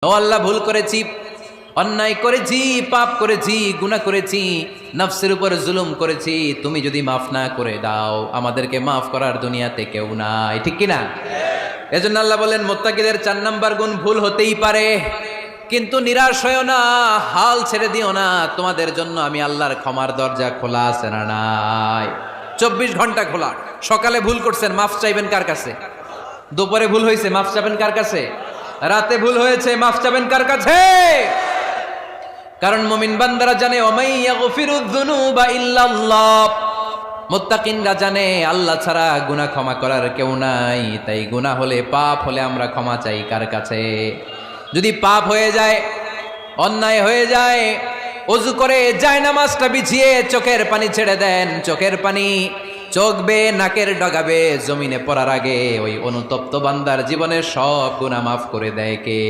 ও আল্লাহ, ভুল করেছি, অন্যায় করেছি, পাপ করেছি, গুনাহ করেছি, নফসের উপর জুলুম করেছি। তুমি যদি মাফ না করে দাও, আমাদেরকে মাফ করার দুনিয়াতে কেউ নাই, ঠিক কিনা? এজন্য আল্লাহ বলেন, মুত্তাকিদের 4 নাম্বার গুণ ভুল হতেই পারে, কিন্তু নিরাশ হয়েও না, হাল ছেড়ে দিও না। তোমাদের জন্য আমি আল্লাহর ক্ষমার দরজা খোলা আছে না নাই? 24 ঘন্টা খোলা। সকালে ভুল করছেন, মাফ চাইবেন কার কাছে? দুপুরে ভুল হয়েছে, মাফ চাবেন কার কাছে? রাতে ভুল হয়েছে, মাফ চাবেন কার কাছে? কারণ মুমিন বান্দারা জানে, ওমাই ইয়াগফিরুয যুনুবা ইল্লাল্লাহ। মুত্তাকিনরা জানে আল্লাহ ছাড়া গুনাহ ক্ষমা করার কেউ নাই। তাই গুনাহ হলে, পাপ হলে আমরা ক্ষমা চাই কার কাছে? যদি পাপ হয়ে যায়, অন্যায় হয়ে যায়, ওযু করে জায়নামাজটা বিছিয়ে চোখের পানি ছেড়ে দেন। চোখের পানি চোখ বেয়ে নাকের ডগাবে জমিনে পড়ার আগে ওই অনুতপ্ত বান্দার জীবনের সব গুনাহ মাফ করে দেয় কে?